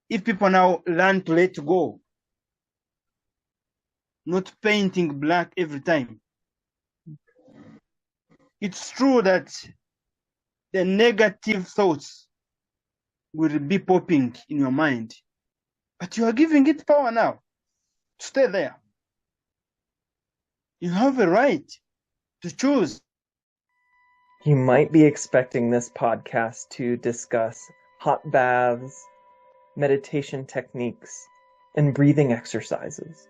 if people now learn to let go, not painting black every time, it's true that the negative thoughts will be popping in your mind, but you are giving it power now to stay there. You have a right to choose. You might be expecting this podcast to discuss hot baths, meditation techniques, and breathing exercises.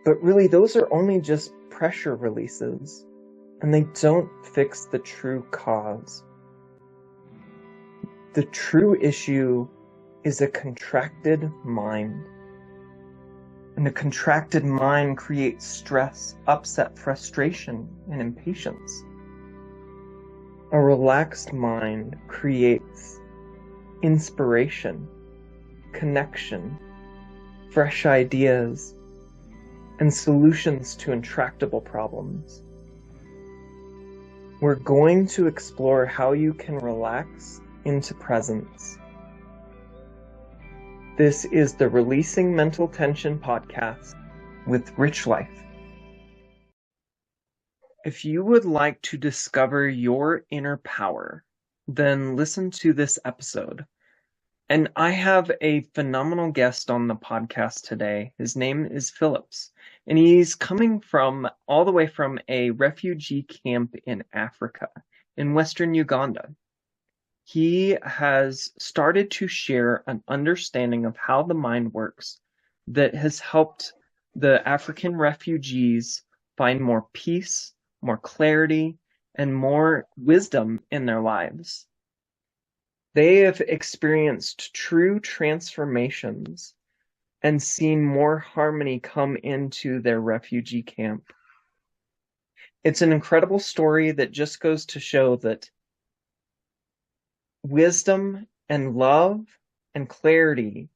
But really, those are only just pressure releases, and they don't fix the true cause. The true issue is a contracted mind. And a contracted mind creates stress, upset, frustration, and impatience. A relaxed mind creates inspiration, connection, fresh ideas, and solutions to intractable problems. We're going to explore how you can relax into presence. This is the Releasing Mental Tension podcast with Rich Life. If you would like to discover your inner power, then listen to this episode. And I have a phenomenal guest on the podcast today. His name is Philips, and he's coming from all the way from a refugee camp in Africa, in Western Uganda. He has started to share an understanding of how the mind works that has helped the African refugees find more peace, more clarity, and more wisdom in their lives. They have experienced true transformations and seen more harmony come into their refugee camp. It's an incredible story that just goes to show that wisdom and love and clarity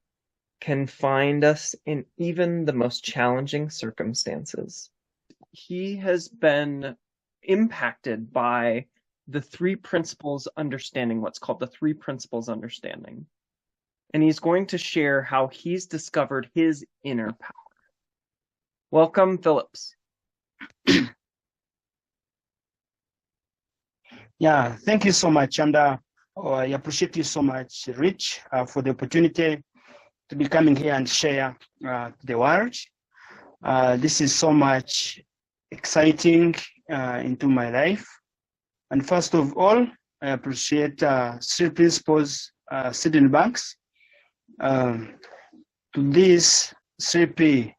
can find us in even the most challenging circumstances. He has been impacted by the three principles understanding, what's called the three principles understanding. And he's going to share how he's discovered his inner power. Welcome, Philips. Yeah, thank you so much. And I appreciate you so much, Rich, for the opportunity to be coming here and share the world. This is so much exciting into my life. And first of all, I appreciate three principles, Sydney Banks, to this 3P,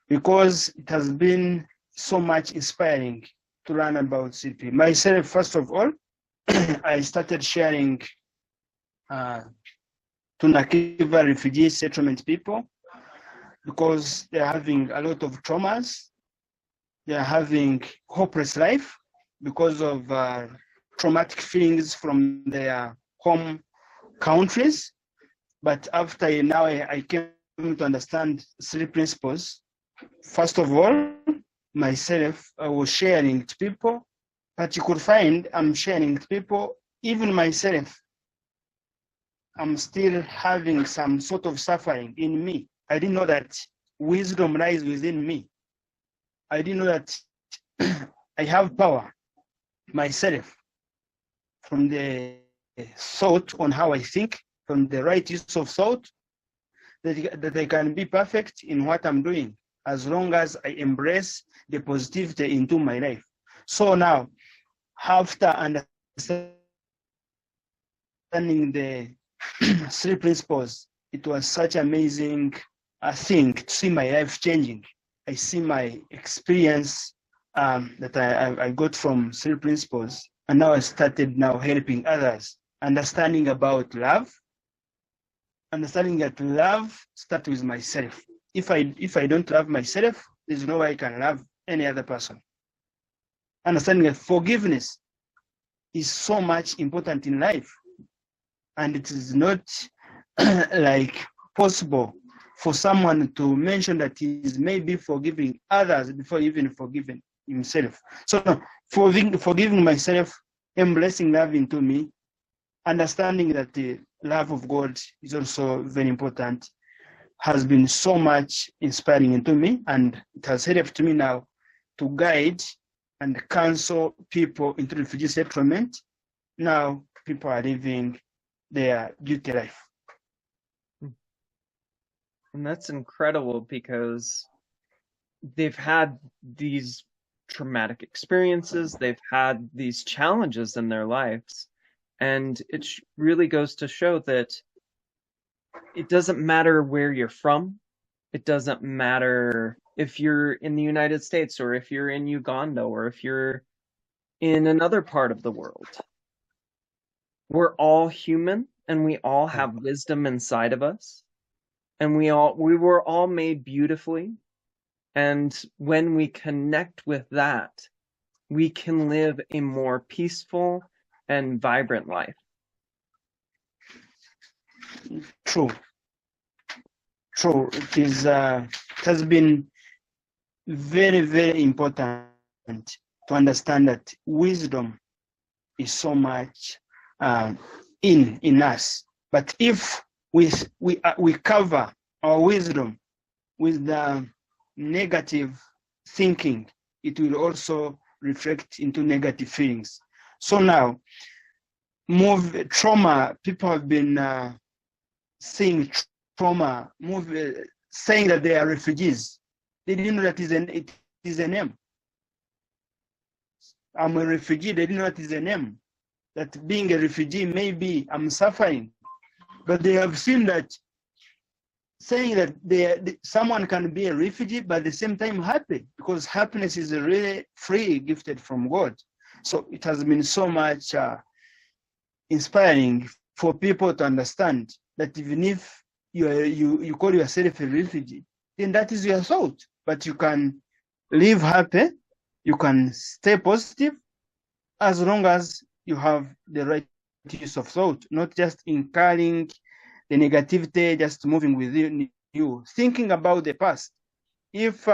because it has been so much inspiring to learn about 3P. Myself, first of all, I started sharing to Nakivale Refugee Settlement people because they're having a lot of traumas. They're having hopeless life because of traumatic feelings from their home countries. But after I came to understand three principles. First of all, myself, I was sharing to people, but you could find I'm sharing to people, even myself, I'm still having some sort of suffering in me. I didn't know that wisdom lies within me. I didn't know that I have power myself from the thought on how I think, from the right use of thought, that I can be perfect in what I'm doing as long as I embrace the positivity into my life. So now, after understanding the three principles, it was such amazing thing to see my life changing. I see my experience that I got from three principles, and now I started now helping others, understanding about love, understanding that love starts with myself. If I don't love myself, there's no way I can love any other person. Understanding that forgiveness is so much important in life, and it is not like possible for someone to mention that he is maybe forgiving others before even forgiving himself. So forgiving myself, embracing love into me, understanding that love of God is also very important, has been so much inspiring into me, and it has helped me now to guide and counsel people into refugee settlement. Now people are living their beauty life. And that's incredible because they've had these traumatic experiences, they've had these challenges in their lives, and it really goes to show that it doesn't matter where you're from. It doesn't matter if you're in the United States or if you're in Uganda or if you're in another part of the world. We're all human and we all have wisdom inside of us. And we were all made beautifully. And when we connect with that, we can live a more peaceful and vibrant life. True. It has been very, very important to understand that wisdom is so much in us. But if we cover our wisdom with the negative thinking, it will also reflect into negative feelings. So now, trauma, people have been seeing trauma, saying that they are refugees. They didn't know that it is a name. I'm a refugee, they didn't know that is a name. That being a refugee, maybe I'm suffering. But they have seen that saying that someone can be a refugee, but at the same time happy, because happiness is a really free, gifted from God. So it has been so much inspiring for people to understand that even if you call yourself a refugee, then that is your thought. But you can live happy, you can stay positive, as long as you have the right use of thought, not just incurring the negativity, just moving within you, thinking about the past. If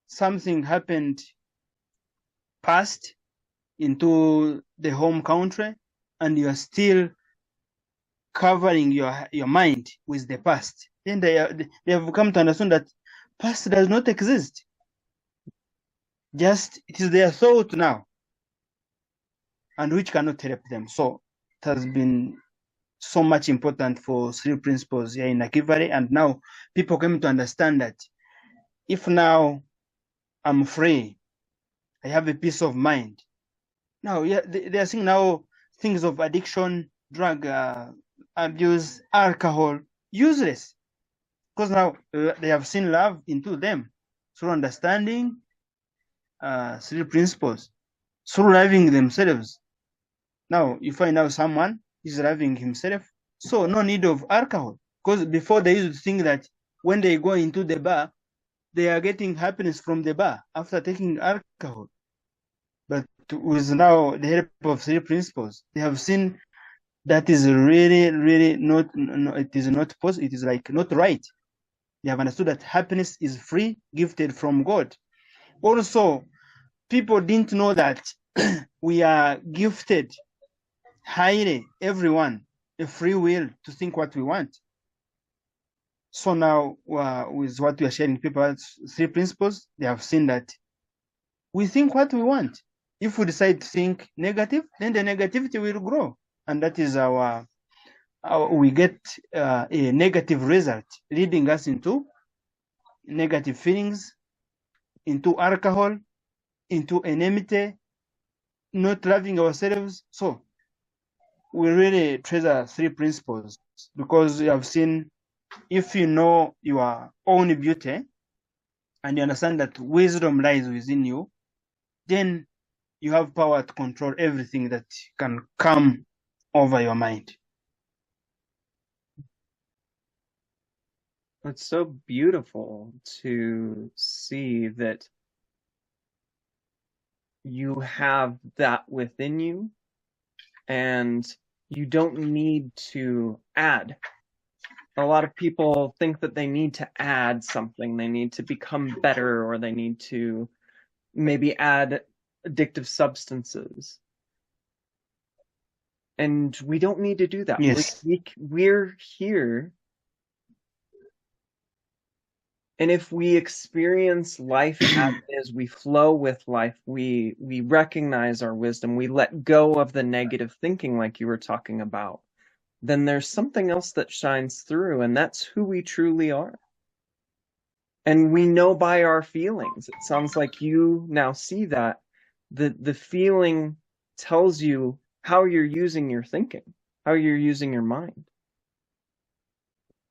something happened past into the home country and you are still covering your mind with the past, then they have come to understand that past does not exist. Just it is their thought now, and which cannot help them. So it has been so much important for 3 principles here in Nakivale, and now people came to understand that if now I'm free, I have a peace of mind. Now, yeah, they are seeing now things of addiction, drug abuse, alcohol, useless, because now they have seen love into them through understanding 3 principles, through loving themselves. Now you find out someone is loving himself, so no need of alcohol, because before they used to think that when they go into the bar, they are getting happiness from the bar after taking alcohol. But with now the help of 3 principles, they have seen that is really, really not, no, it is not possible, it is like not right. They have understood that happiness is free, gifted from God. Also, people didn't know that we are gifted highly, everyone, a free will to think what we want. So now, with what we are sharing, people 3 principles, they have seen that we think what we want. If we decide to think negative, then the negativity will grow, and that is we get a negative result, leading us into negative feelings, into alcohol, into enmity, not loving ourselves. So we really treasure 3 principles, because we have seen, if you know your own beauty and you understand that wisdom lies within you, then you have power to control everything that can come over your mind. It's so beautiful to see that you have that within you and you don't need to add. A lot of people think that they need to add something, they need to become better, or they need to maybe add addictive substances. And we don't need to do that. Yes. We're here. And if we experience life as is, we flow with life, we recognize our wisdom, we let go of the negative thinking like you were talking about, then there's something else that shines through, and that's who we truly are. And we know by our feelings. It sounds like you now see that. The feeling tells you how you're using your thinking, how you're using your mind.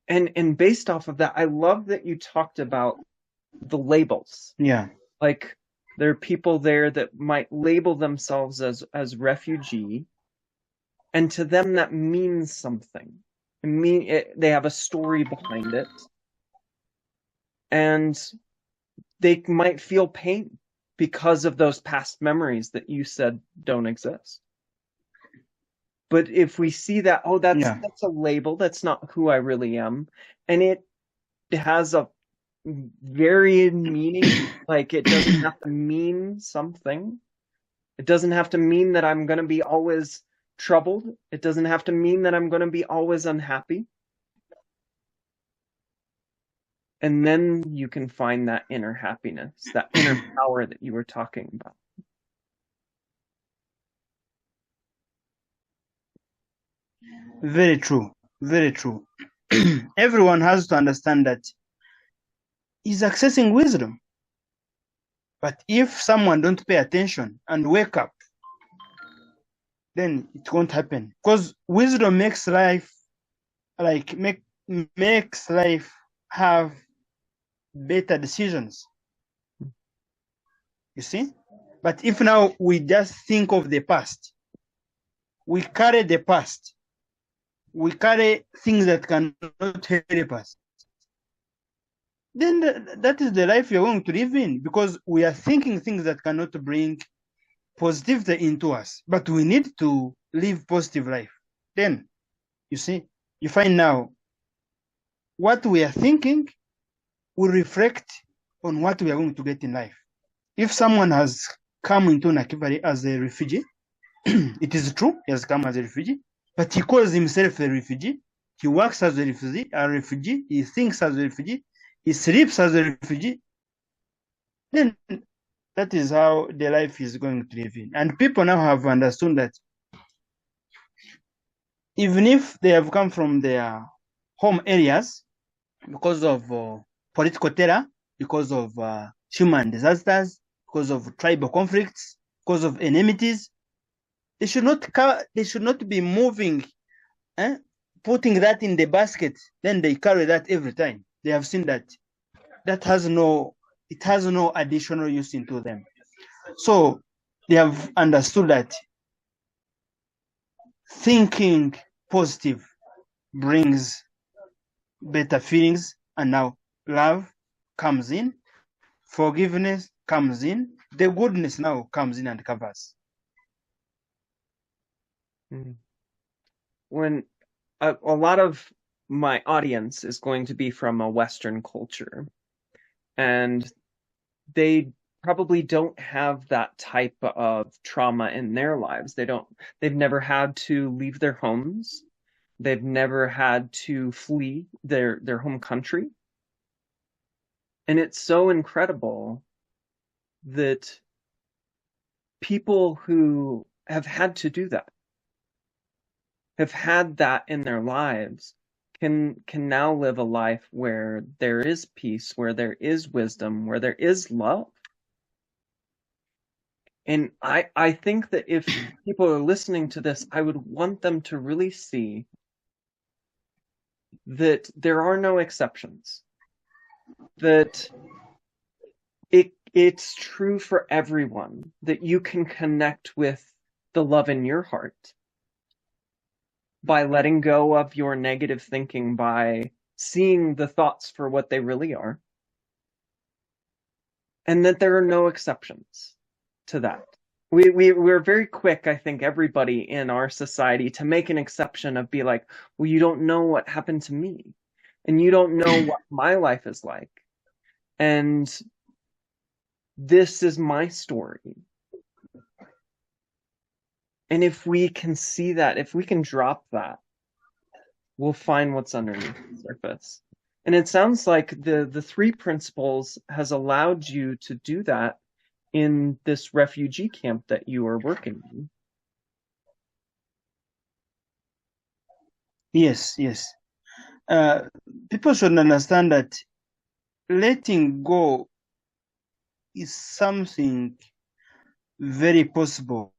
And based off of that, I love that you talked about the labels. Yeah. Like there are people there that might label themselves as refugee, and to them that means something. They have a story behind it, and they might feel pain because of those past memories that you said don't exist. But if we see that, oh, that's a label, that's not who I really am, and it has a varied meaning, like it doesn't have to mean something. It doesn't have to mean that I'm going to be always troubled. It doesn't have to mean that I'm going to be always unhappy. And then you can find that inner happiness, that inner power that you were talking about. Very true. Very true. Everyone has to understand that he's accessing wisdom. But if someone don't pay attention and wake up, then it won't happen. Because wisdom makes life makes life have better decisions. You see? But if now we just think of the past, we carry the past, we carry things that cannot help us, then that is the life you're going to live in, because we are thinking things that cannot bring positivity into us. But we need to live positive life. Then, you see, you find now what we are thinking will reflect on what we are going to get in life. If someone has come into Nakivale as a refugee, it is true, he has come as a refugee, but he calls himself a refugee. He works as a refugee, he thinks as a refugee, he sleeps as a refugee. Then that is how the life is going to live in. And people now have understood that even if they have come from their home areas because of political terror, because of human disasters, because of tribal conflicts, because of enmities, they should not be moving, putting that in the basket. Then they carry that every time. They have seen that has no additional use into them. So they have understood that thinking positive brings better feelings, and now love comes in, forgiveness comes in, the goodness now comes in and covers. When a lot of my audience is going to be from a Western culture, and they probably don't have that type of trauma in their lives. They've never had to leave their homes. They've never had to flee their home country. And it's so incredible that people who have had to do that, have had that in their lives, can now live a life where there is peace, where there is wisdom, where there is love. And I think that if people are listening to this, I would want them to really see that there are no exceptions, that it's true for everyone, that you can connect with the love in your heart by letting go of your negative thinking, by seeing the thoughts for what they really are, and that there are no exceptions to that. We're very quick, I think, everybody in our society, to make an exception of be like, well, you don't know what happened to me, and you don't know what my life is like, and this is my story. And if we can see that, if we can drop that, we'll find what's underneath the surface. And it sounds like the three principles has allowed you to do that in this refugee camp that you are working in. Yes, yes. People should understand that letting go is something very possible.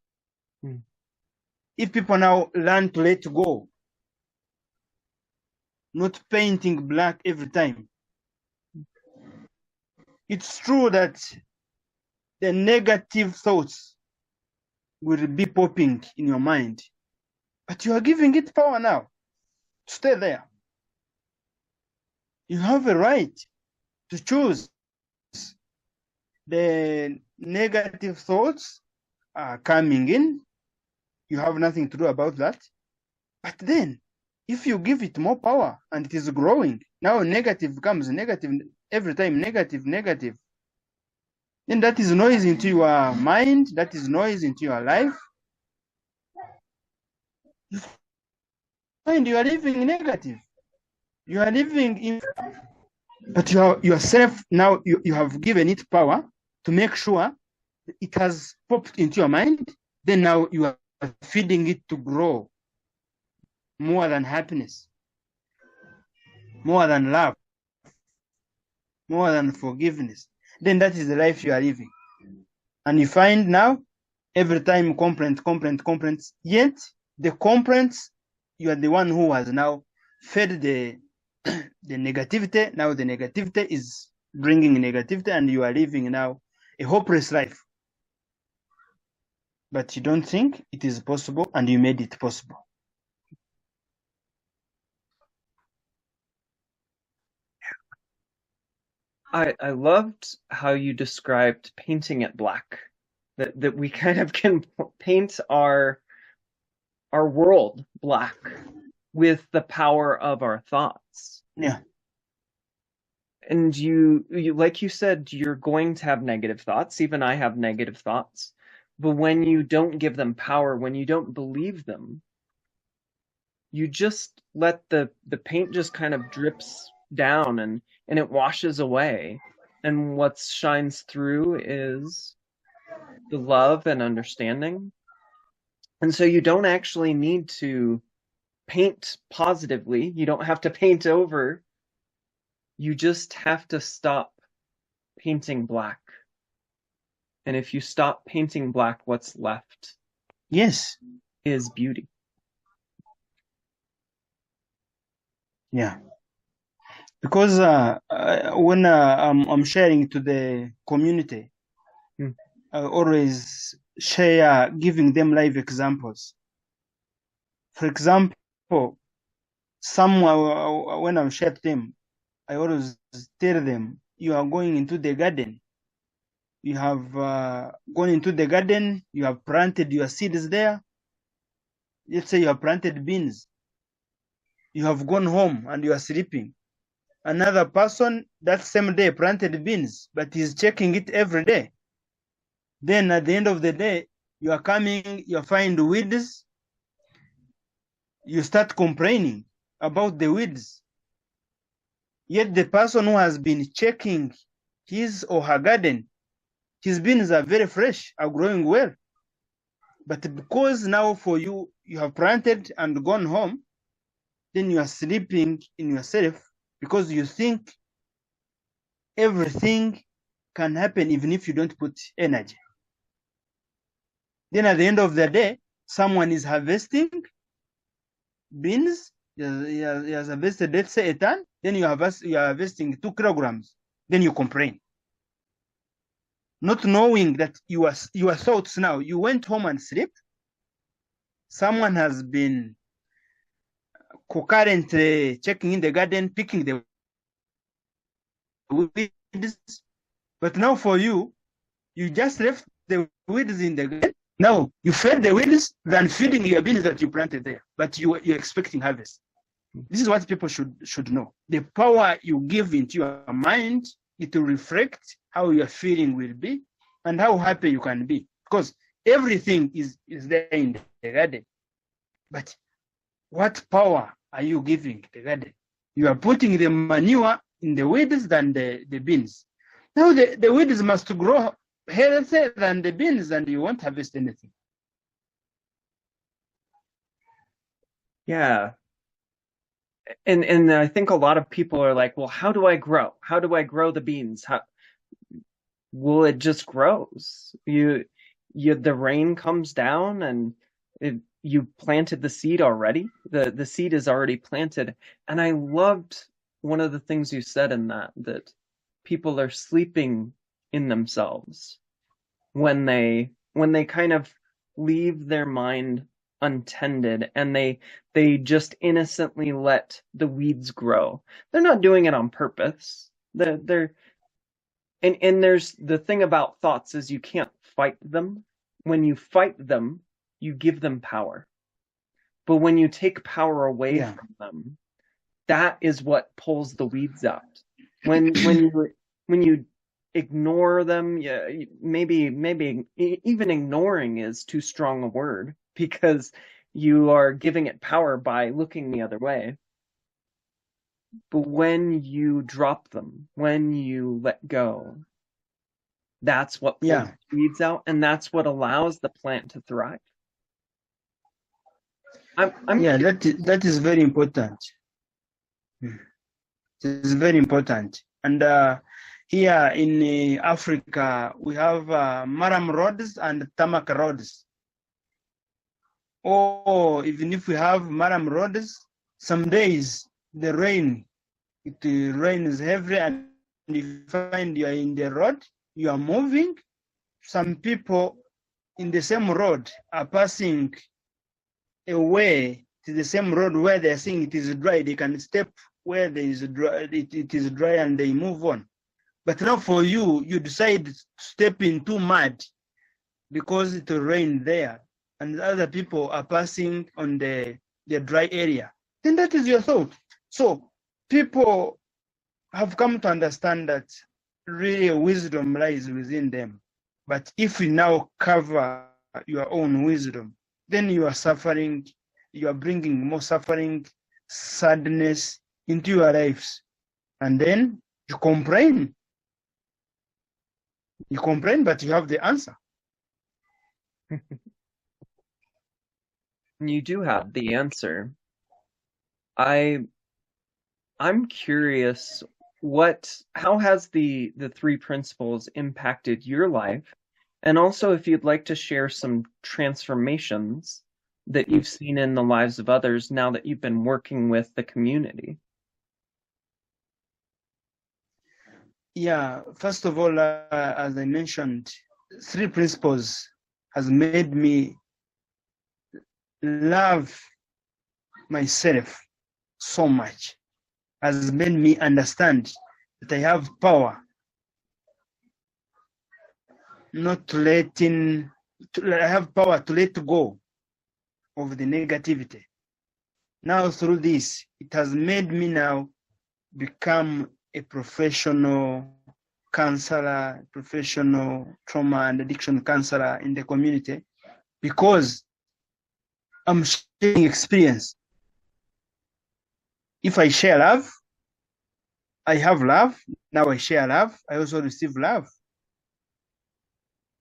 If people now learn to let go, not painting black every time. It's true that the negative thoughts will be popping in your mind, but you are giving it power now. Stay there. You have a right to choose. The negative thoughts are coming in. You have nothing to do about that. But then, if you give it more power and it is growing, now negative becomes negative every time, negative. Then that is noise into your mind, that is noise into your life. You find you are living negative. You are living in, but you are yourself now, you have given it power to make sure it has popped into your mind. Then now you are feeding it to grow more than happiness, more than love, more than forgiveness. Then that is the life you are living. And you find now every time complaints, yet the complaints, you are the one who has now fed the negativity. Now the negativity is bringing negativity and you are living now a hopeless life. But you don't think it is possible and you made it possible. I loved how you described painting it black. That we kind of can paint our world black with the power of our thoughts. Yeah. And you like you said, you're going to have negative thoughts. Even I have negative thoughts. But when you don't give them power, when you don't believe them, you just let the paint just kind of drips down and it washes away. And what shines through is the love and understanding. And so you don't actually need to paint positively. You don't have to paint over. You just have to stop painting black. And if you stop painting black, what's left? Yes. Is beauty. Yeah. Because when I'm sharing to the community, I always share giving them live examples. For example, when I'm sharing them, I always tell them, you are going into the garden. You have gone into the garden, you have planted your seeds there. Let's say you have planted beans. You have gone home and you are sleeping. Another person that same day planted beans, but he's checking it every day. Then at the end of the day, you are coming, you find weeds. You start complaining about the weeds. Yet the person who has been checking his or her garden, his beans are very fresh, are growing well. But because now for you, you have planted and gone home, then you are sleeping in yourself because you think everything can happen even if you don't put energy. Then at the end of the day, someone is harvesting beans. He has harvested, let's say, a ton. Then you are harvesting 2 kilograms. Then you complain. Not knowing that your thoughts now, you went home and sleep. Someone has been concurrently checking in the garden, picking the weeds. But now for you, you just left the weeds in the garden. Now you fed the weeds than feeding your beans that you planted there. But you're expecting harvest. This is what people should know. The power you give into your mind, it will reflect how your feeling will be and how happy you can be. Because Everything is there in the garden. But what power are you giving the garden? You are putting the manure in the weeds than the beans. Now the weeds must grow healthier than the beans, and you won't harvest anything. Yeah. And I think a lot of people are like, well, how do I grow? How do I grow the beans? Well, it just grows. The rain comes down and you planted the seed already. The seed is already planted. And I loved one of the things you said in that people are sleeping in themselves when they kind of leave their mind untended and they just innocently let the weeds grow. They're not doing it on purpose. They're and there's the thing about thoughts is you can't fight them. When you fight them, you give them power. But when you take power away from them, that is what pulls the weeds out. When you ignore them, yeah, maybe even ignoring is too strong a word because you are giving it power by looking the other way. But when you drop them, when you let go, that's what pulls the weeds out, and that's what allows the plant to thrive. That is very important. It is very important. And here in Africa, we have maram roads and tarmac roads. Or even if we have maram roads, some days it rains heavily, and you find you are in the road, you are moving. Some people in the same road are passing away to the same road where they are seeing it is dry. They can step where there is dry, it is dry, and they move on. But now for you decide to step into mud because it will rain there, and other people are passing on the dry area. Then that is your thought. So people have come to understand that really wisdom lies within them. But if you now cover your own wisdom, then you are suffering, you are bringing more suffering, sadness into your lives. And then you complain. You complain, but you have the answer. You do have the answer. I'm curious, how has the three principles impacted your life? And also if you'd like to share some transformations that you've seen in the lives of others now that you've been working with the community. Yeah, first of all, as I mentioned, three principles has made me love myself so much, has made me understand that I have power I have power to let go of the negativity. Now through this, it has made me now become a professional counselor, professional trauma and addiction counselor in the community, because I'm sharing experience. If I share love, I have love. Now I share love, I also receive love.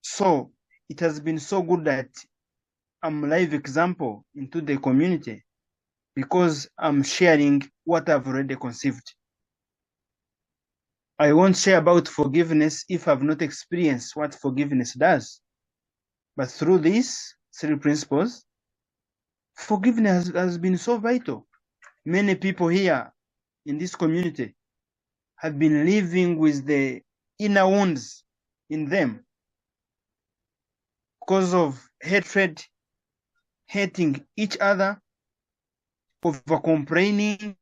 So it has been so good that I'm a live example into the community because I'm sharing what I've already conceived. I won't share about forgiveness if I've not experienced what forgiveness does. But through these three principles, forgiveness has been so vital. Many people here in this community have been living with the inner wounds in them because of hatred, hating each other, over-complaining,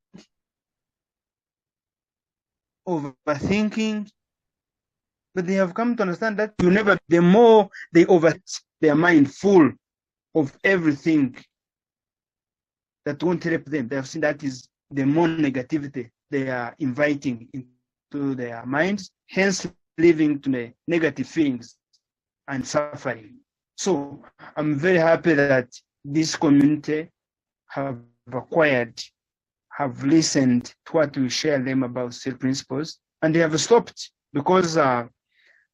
overthinking. But they have come to understand that the more they overthink their mind full of everything that won't help them, they have seen that is the more negativity they are inviting into their minds, hence leading to the negative feelings and suffering. So I'm very happy that this community have acquired, have listened to what we share them about SEAL principles, and they have stopped because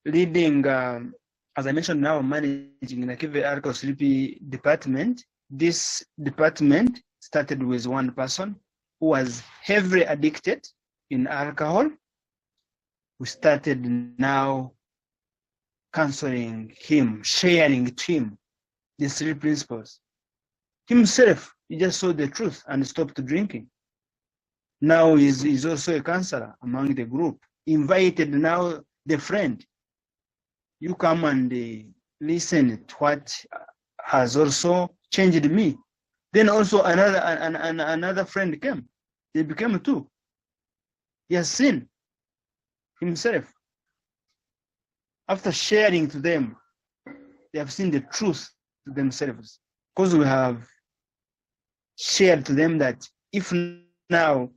leading, as I mentioned now, managing Nakivale Alcohol Sleepy department. This department started with one person who was heavily addicted in alcohol. We started now counseling him, sharing to him the 3 principles. Himself, he just saw the truth and stopped drinking. Now he's also a counselor among the group. Invited now the friend. You come and listen to what has also changed me. Then also another friend came. They became 2. He has seen himself. After sharing to them, they have seen the truth to themselves. Because we have shared to them that if now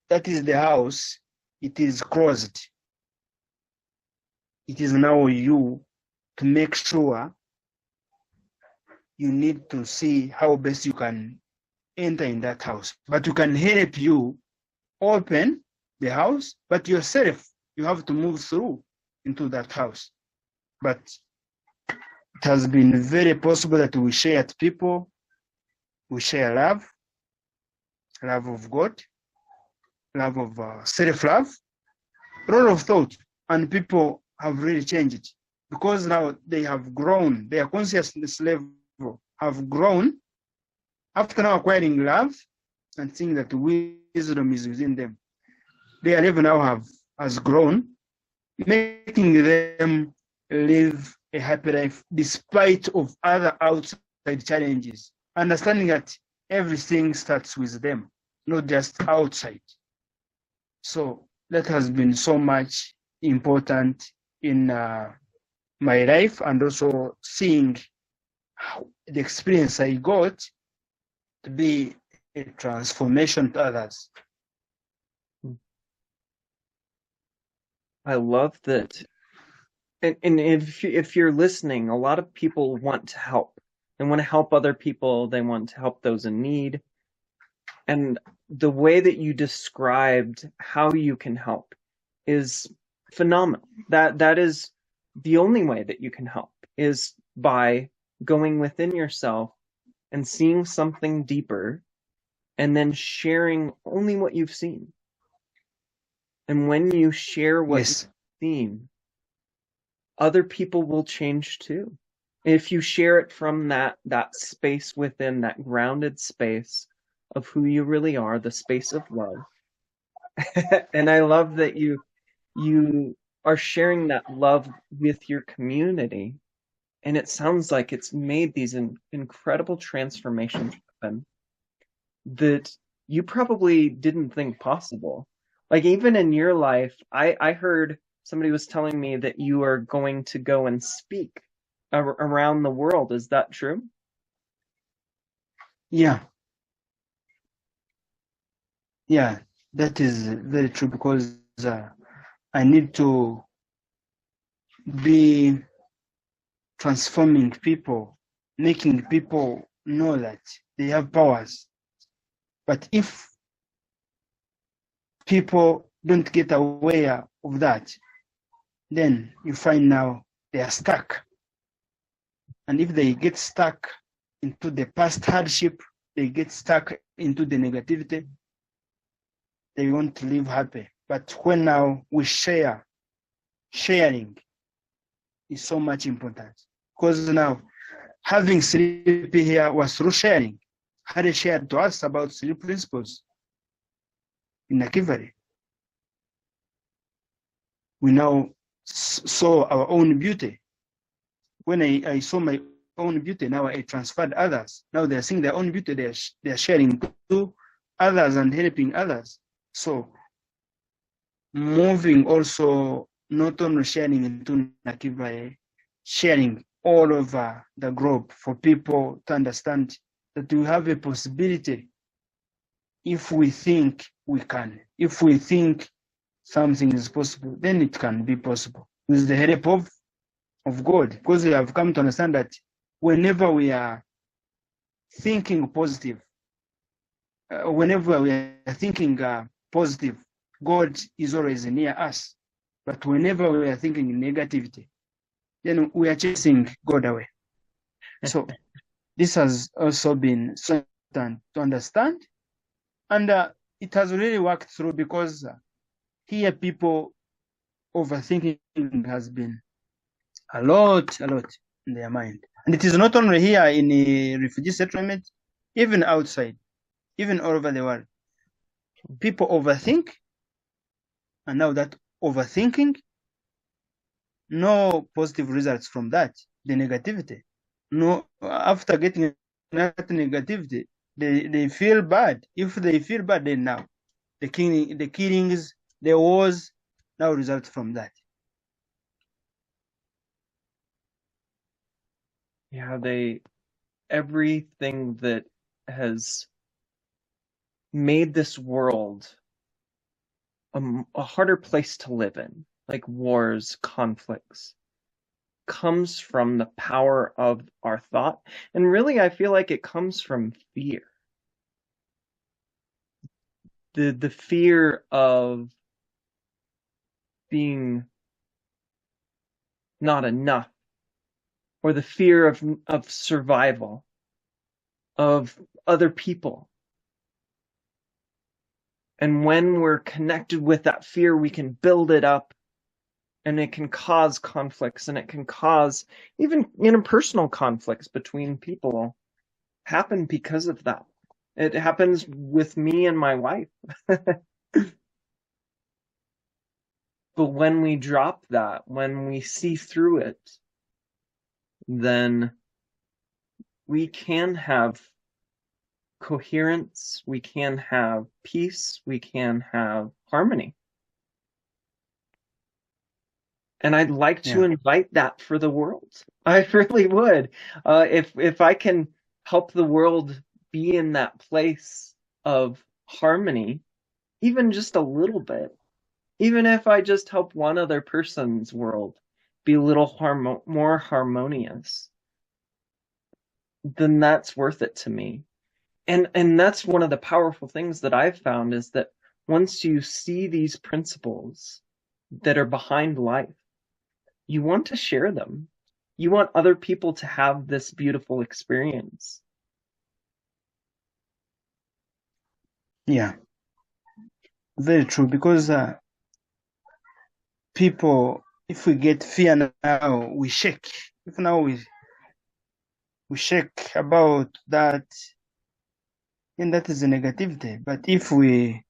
that is the house, it is closed. It is now you to make sure you need to see how best you can enter in that house. But we can help you open the house, but yourself, you have to move through into that house. But it has been very possible that we share to people, we share love of God, love of self-love, a lot of thought, and people have really changed because now they have grown, their consciousness level have grown after now acquiring love and seeing that wisdom is within them. Their level now has grown, making them live a happy life despite of other outside challenges, understanding that everything starts with them, not just outside. So that has been so much important in my life, and also seeing the experience I got to be a transformation to others. I love that. And if you're listening, a lot of people want to help. They want to help other people. They want to help those in need. And the way that you described how you can help is phenomenal. That is the only way that you can help, is by going within yourself and seeing something deeper and then sharing only what you've seen. And when you share what you've seen, other people will change too. If you share it from that space within, that grounded space of who you really are, the space of love. And I love that you are sharing that love with your community. And it sounds like it's made these incredible transformations happen that you probably didn't think possible. Like even in your life, I heard somebody was telling me that you are going to go and speak around the world. Is that true? Yeah, that is very true, because I need to be transforming people, making people know that they have powers. But if people don't get aware of that, then you find now they are stuck. And if they get stuck into the past hardship, they get stuck into the negativity, they won't live happy. But when now we sharing is so much important. Because now having Sleepy here was through sharing. Had shared to us about 3 principles in Nakivale. We now saw our own beauty. When I saw my own beauty, now I transferred others. Now they're seeing their own beauty, they're sharing to others and helping others. So moving also, not only sharing into Nakivale, sharing all over the globe for people to understand that we have a possibility if we think we can. If we think something is possible, then it can be possible with the help of of God, because we have come to understand that whenever we are thinking positive, whenever we are thinking positive, God is always near us. But whenever we are thinking negativity, then we are chasing God away. So this has also been so important to understand. And it has really worked through, because here people overthinking has been a lot in their mind. And it is not only here in the refugee settlement, even outside, even all over the world. People overthink, and now that overthinking, no positive results from that, the negativity. No, after getting that negativity, they feel bad. If they feel bad, then now the killings, the wars now result from that. Yeah, everything that has made this world a harder place to live in, like wars, conflicts, comes from the power of our thought. And really, I feel like it comes from fear. The fear of being not enough, or the fear of survival, of other people. And when we're connected with that fear, we can build it up, and it can cause conflicts, and it can cause even interpersonal conflicts between people happen because of that. It happens with me and my wife. But when we drop that, when we see through it, then we can have coherence, we can have peace, we can have harmony. And I'd like to invite that for the world. I really would. If I can help the world be in that place of harmony, even just a little bit, even if I just help one other person's world be a little more harmonious, then that's worth it to me. And that's one of the powerful things that I've found, is that once you see these principles that are behind life, you want to share them. You want other people to have this beautiful experience. Yeah, very true. Because people, if we get fear now, we shake. If now we shake about that, then that is a negativity. But if we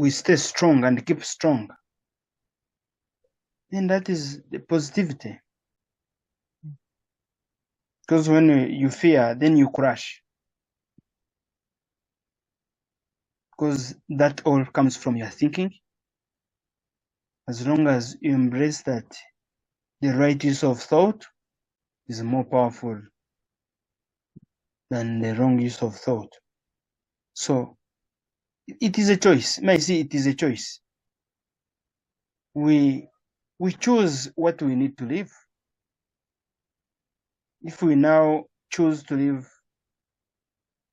stay strong and keep strong, then that is the positivity. Because when you fear, then you crash. Because that all comes from your thinking. As long as you embrace that the right use of thought is more powerful than the wrong use of thought. So it is a choice. May I say it is a choice. We choose what we need to live. If we now choose to live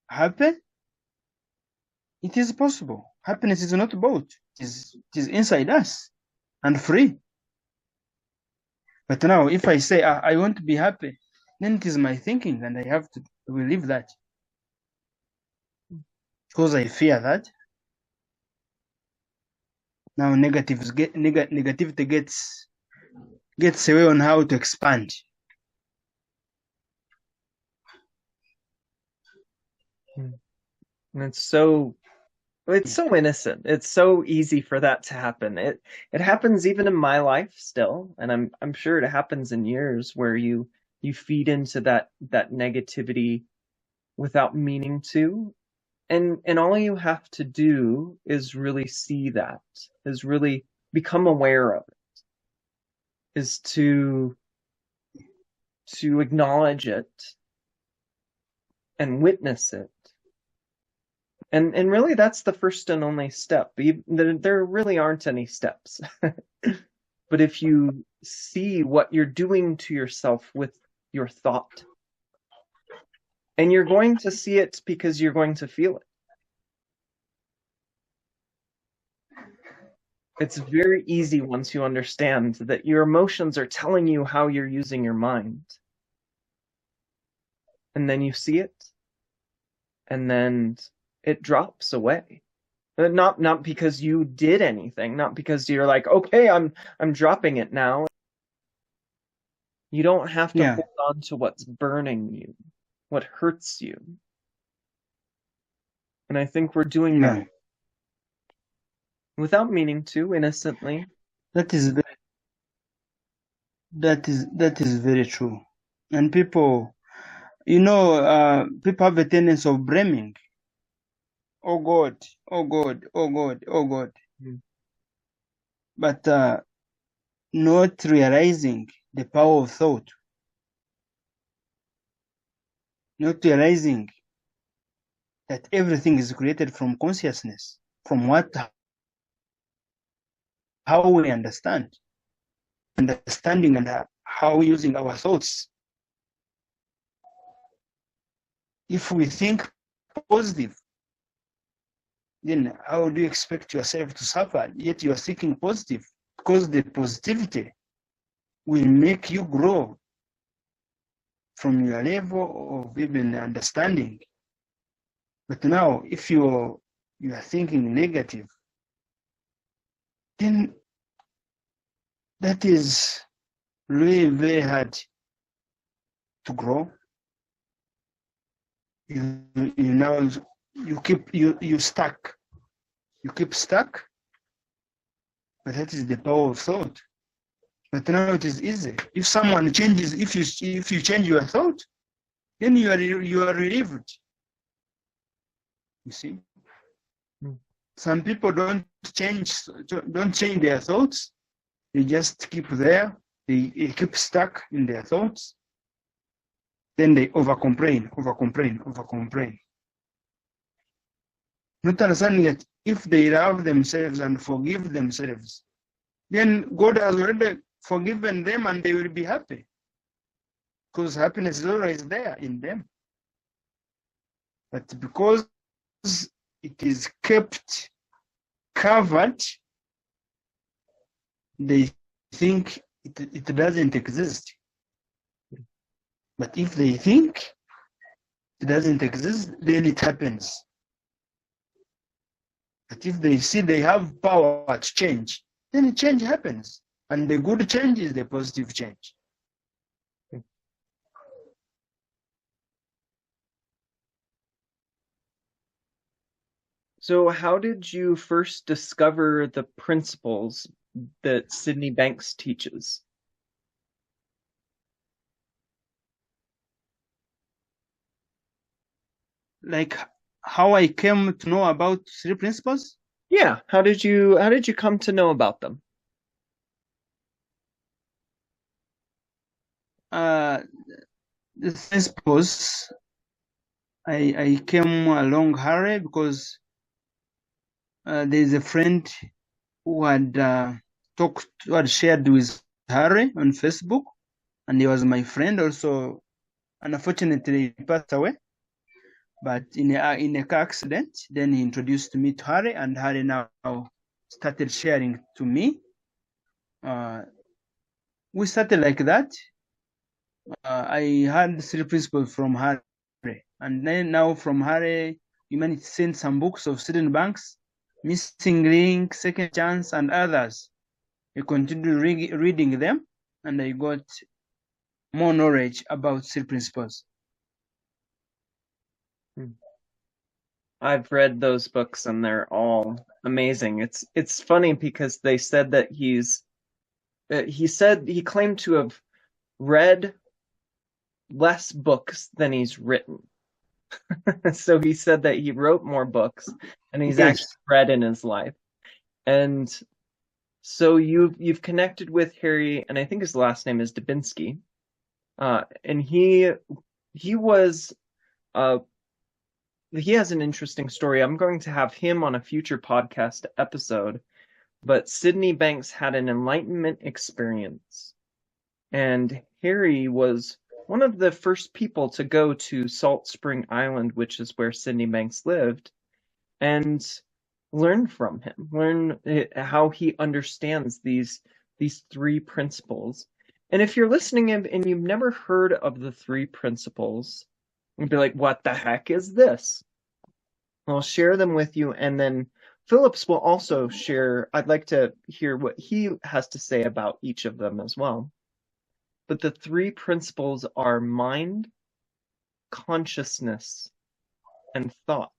happy, it is possible. Happiness is not bought. It is inside us and free. But now, if I say I want to be happy, then it is my thinking, and I have to believe that. Because I fear that. Now negativity gets away on how to expand. And it's so innocent. It's so easy for that to happen. It happens even in my life still, and I'm sure it happens in yours, where you feed into that negativity without meaning to. And all you have to do is really see that, is really become aware of it, is to acknowledge it and witness it. And really, that's the first and only step. There really aren't any steps. but if you see what you're doing to yourself with your thought, and you're going to see it because you're going to feel it. It's very easy once you understand that your emotions are telling you how you're using your mind. And then you see it, and then it drops away. Not because you did anything, not because you're like, okay, I'm dropping it now. You don't have to hold on to what's burning you, what hurts you. And I think we're doing that without meaning to, innocently. That is very true. And people, people have a tendency of blaming. Oh God, oh God, oh God, oh God. But not realizing the power of thought. Not realizing that everything is created from consciousness, from how we understanding and how we're using our thoughts. If we think positive, then how do you expect yourself to suffer? Yet you are thinking positive, because the positivity will make you grow from your level of even understanding. But now, if you are thinking negative, then that is really very hard to grow. You stuck. You keep stuck. But that is the power of thought. But now it is easy. If someone changes, if you change your thought, then you are relieved. You see, some people don't change their thoughts. They just keep there. They keep stuck in their thoughts. Then they over-complain. Not understanding that if they love themselves and forgive themselves, then God has already forgiven them and they will be happy. Because happiness is always there in them. But because it is kept covered, they think it doesn't exist. But if they think it doesn't exist, then it happens. But if they see they have power to change, then change happens. And the good change is the positive change. So how did you first discover the principles that Sydney Banks teaches? Like how I came to know about 3 principles? Yeah, how did you come to know about them? The principles, I came along Harry because there's a friend who had shared with Harry on Facebook, and he was my friend also. Unfortunately, he passed away, but in a car accident. Then he introduced me to Harry, and Harry now started sharing to me. We started like that. I had 3 principles from Harry, and then now from Harry, humanity sent some books of Sydney Banks, Missing Link, Second Chance, and others. I continued reading them, and I got more knowledge about 3 principles. I've read those books and they're all amazing. It's funny because they said that he claimed to have read less books than he's written. So he said that he wrote more books than he's actually read in his life. And so you've connected with Harry, and I think his last name is Dubinsky. And he was he has an interesting story. I'm going to have him on a future podcast episode, but Sydney Banks had an enlightenment experience, and Harry was one of the first people to go to Salt Spring Island, which is where Sydney Banks lived, and learn from him, learn how he understands these three principles. And if you're listening and you've never heard of the three principles, you'd be like, what the heck is this? I'll share them with you, and then Philips will also share. I'd like to hear what he has to say about each of them as well. But the three principles are mind, consciousness, and thought.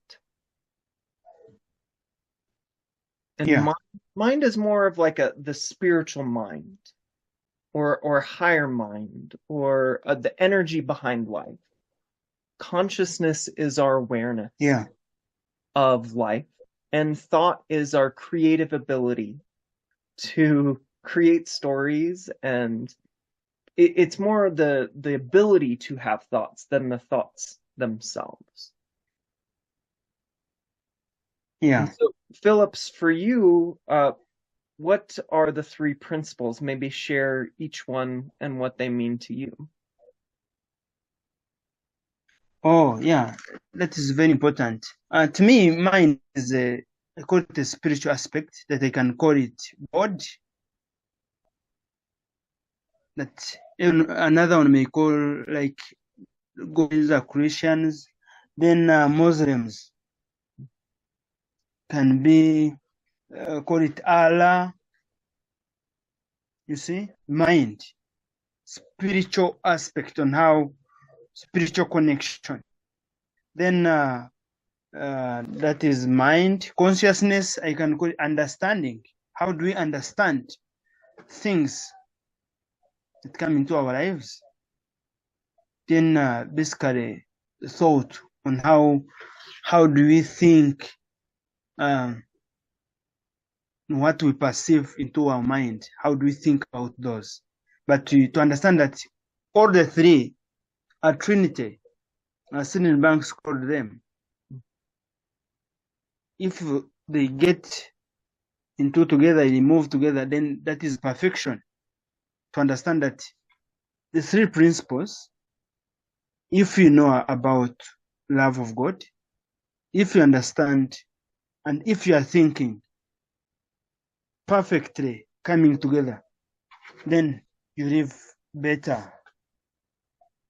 And mind is more of like the spiritual mind, or higher mind, or the energy behind life. Consciousness is our awareness of life, and thought is our creative ability to create stories, and it's more the ability to have thoughts than the thoughts themselves. Yeah. And so, Philips, for you, what are the three principles? Maybe share each one and what they mean to you. Oh, yeah, that is very important. To me, mind is I call it a spiritual aspect, that I can call it God. That another one may call like God are Christians. Then Muslims can be call it Allah. You see, mind, spiritual aspect on how spiritual connection. Then that is mind. Consciousness, I can call it understanding. How do we understand things that come into our lives? Then basically thought on how do we think, what we perceive into our mind, how do we think about those? But to understand that all the three are Trinity, Sydney Banks called them. If they get into together, they move together, then that is perfection. To understand that the three principles, if you know about love of God, if you understand, and if you are thinking perfectly coming together, then you live better,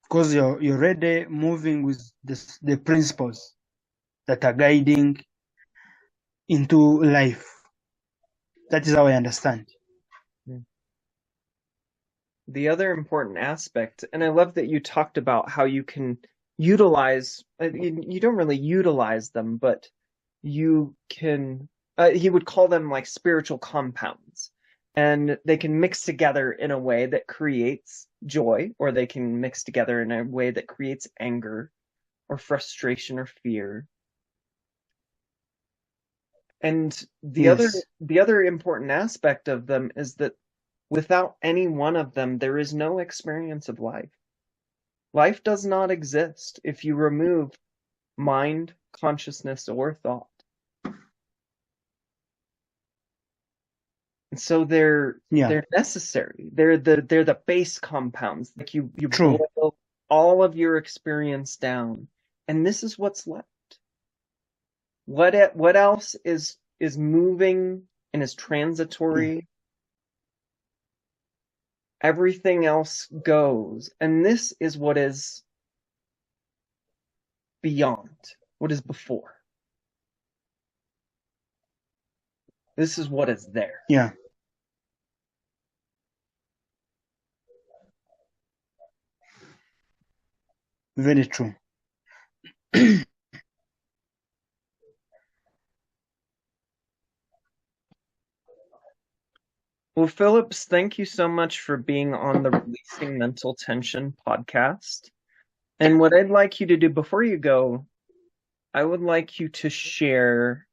because you're already moving with the principles that are guiding into life. That is how I understand. The other important aspect, and I love that you talked about how you can utilize, you don't really utilize them, but you can, he would call them like spiritual compounds, and they can mix together in a way that creates joy, or they can mix together in a way that creates anger or frustration or fear. And the other important aspect of them is that without any one of them, there is no experience of life. Life does not exist if you remove mind, consciousness, or thought. And so they're necessary. They're the base compounds. Like you boil all of your experience down, and this is what's left. What else is moving and is transitory? Everything else goes, and this is what is beyond, what is before. This is what is there. Yeah. Very true. Well, Philips, thank you so much for being on the Releasing Mental Tension podcast. And what I'd like you to do before you go, I would like you to share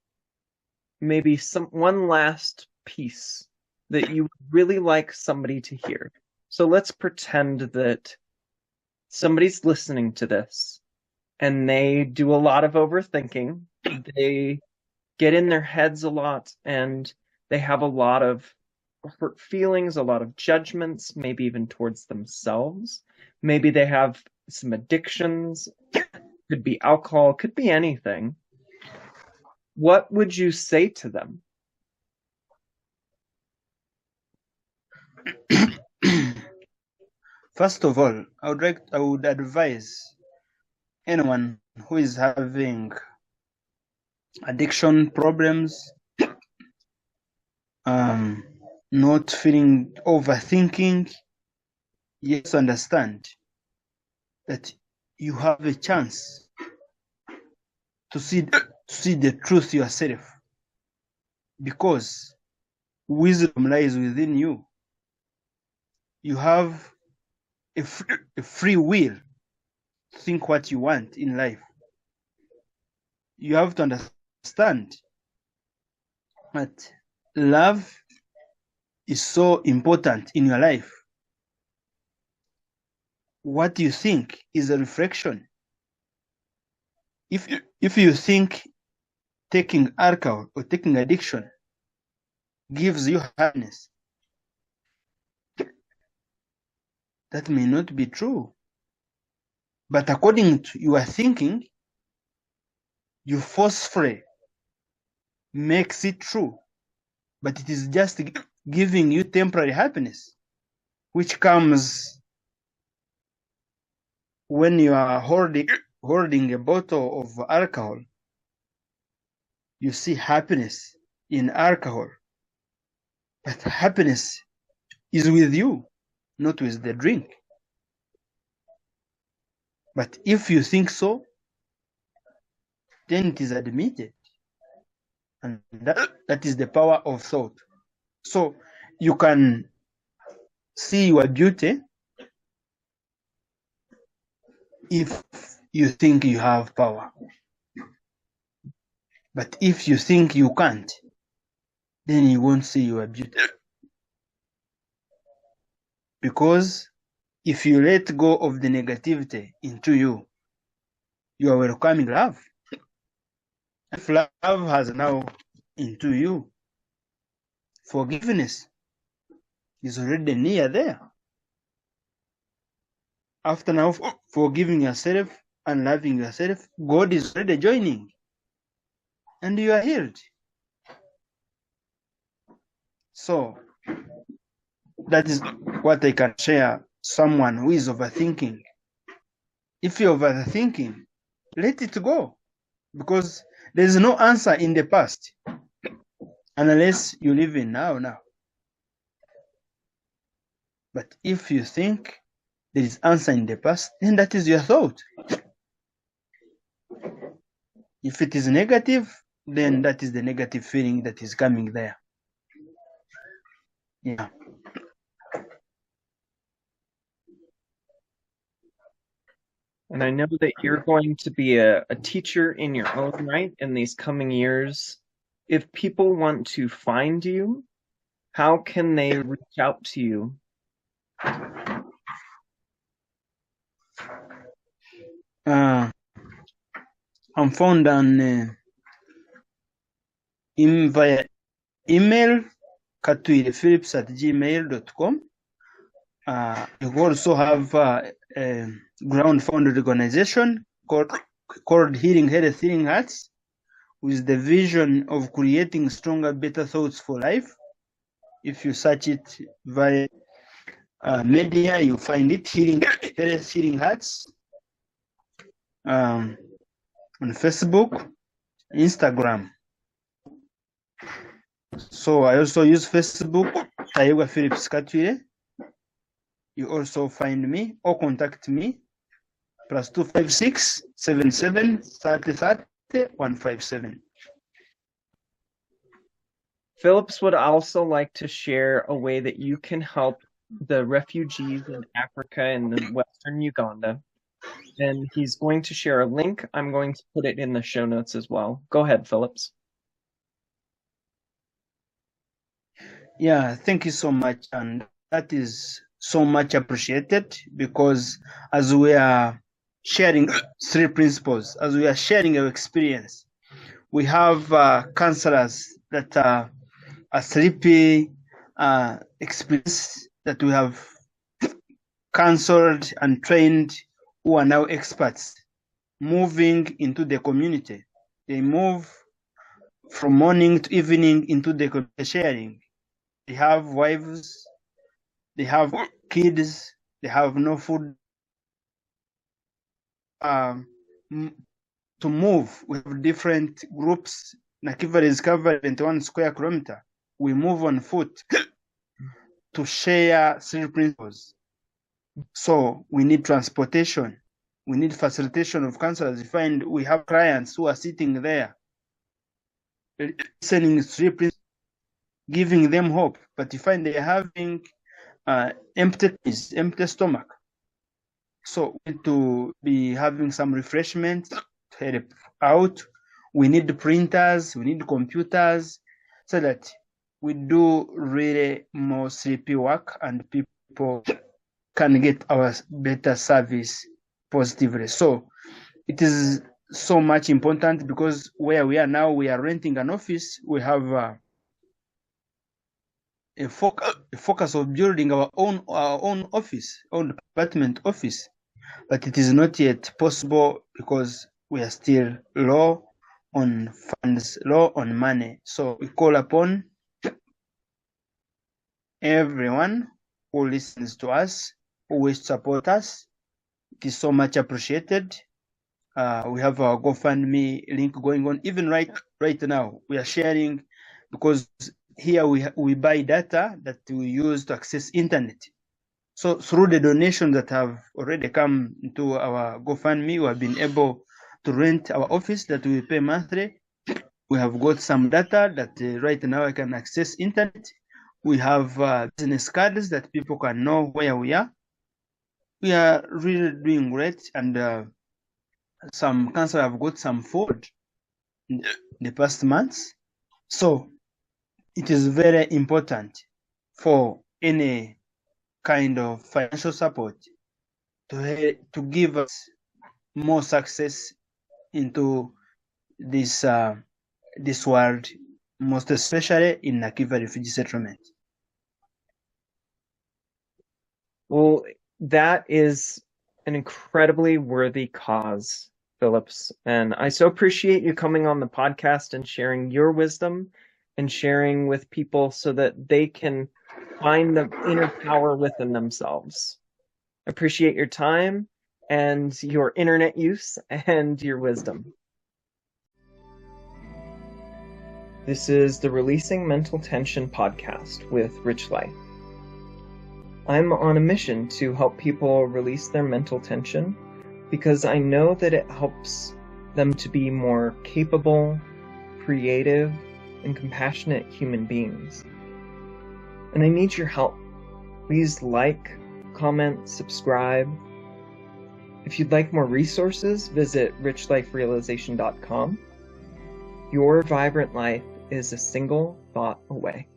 maybe one last piece that you would really like somebody to hear. So let's pretend that somebody's listening to this and they do a lot of overthinking. They get in their heads a lot, and They have a lot of hurt feelings, a lot of judgments, maybe even towards themselves. Maybe they have some addictions. Could be alcohol, could be anything. What would you say to them? First of all, I would advise anyone who is having addiction problems, not feeling overthinking, yes, understand that you have a chance to see the truth yourself, because wisdom lies within you. You have a free will to think what you want in life. You have to understand that love is so important in your life. What you think is a reflection. If you think taking alcohol or taking addiction gives you happiness, that may not be true. But according to your thinking, you forcefully makes it true. But it is just giving you temporary happiness, which comes when you are holding a bottle of alcohol. You see happiness in alcohol, but happiness is with you, not with the drink. But if you think so, then it is admitted. And that is the power of thought. So you can see your beauty if you think you have power. But if you think you can't, then you won't see your beauty. Because if you let go of the negativity into you, you are welcoming love. If love has now into you, forgiveness is already near there. After now forgiving yourself and loving yourself, God is already joining, and you are healed. So that is what I can share. Someone who is overthinking, if you're overthinking, let it go, because there is no answer in the past unless you live in now. But if you think there is answer in the past, then that is your thought. If it is negative, then that is the negative feeling that is coming there. Yeah. And I know that you're going to be a teacher in your own right in these coming years. If people want to find you, how can they reach out to you? I'm found on via email, katwilephilips@gmail.com. You also have a ground-founded organization called Healing Hearts, with the vision of creating stronger, better thoughts for life. If you search it via media, you find it, Healing Hearts, on Facebook, Instagram. So I also use Facebook, Tayebwa Philips Katwile. You also find me or contact me, +256 77 30 30 157. Philips would also like to share a way that you can help the refugees in Africa and in Western Uganda. And he's going to share a link. I'm going to put it in the show notes as well. Go ahead, Philips. Yeah, thank you so much. And that is so much appreciated, because as we are sharing 3 principles, as we are sharing our experience, we have counselors that are a sleepy experience that we have counseled and trained, who are now experts, moving into the community. They move from morning to evening into the community sharing. They have wives, they have kids, they have no food to move. We have different groups. Nakivale is covered 21 square kilometer. We move on foot to share three principles. So we need transportation. We need facilitation of counselors. You find we have clients who are sitting there listening three principles, giving them hope, but you find they're having empty stomach. So we need to be having some refreshment to help out. We need printers, we need computers, so that we do really more sleepy work and people can get our better service positively. So it is so much important, because where we are now, we are renting an office. We have a focus of building our own office, own department office, but it is not yet possible because we are still low on funds, low on money. So we call upon everyone who listens to us, who wishes to support us. It is so much appreciated. We have our GoFundMe link going on. Even right now, we are sharing, because here we buy data that we use to access internet. So through the donations that have already come into our GoFundMe, we have been able to rent our office that we pay monthly. We have got some data that right now I can access internet. We have business cards that people can know where we are. We are really doing great, and some council have got some food in the past months. So it is very important for any kind of financial support to give us more success into this world, most especially in Nakivale Refugee Settlement. Well, that is an incredibly worthy cause, Philips. And I so appreciate you coming on the podcast and sharing your wisdom and sharing with people so that they can find the inner power within themselves. I appreciate your time and your internet use and your wisdom. This is the Releasing Mental Tension podcast with Rich Life. I'm on a mission to help people release their mental tension because I know that it helps them to be more capable, creative, and compassionate human beings. And I need your help. Please like, comment, subscribe. If you'd like more resources, visit richliferealization.com. Your vibrant life is a single thought away.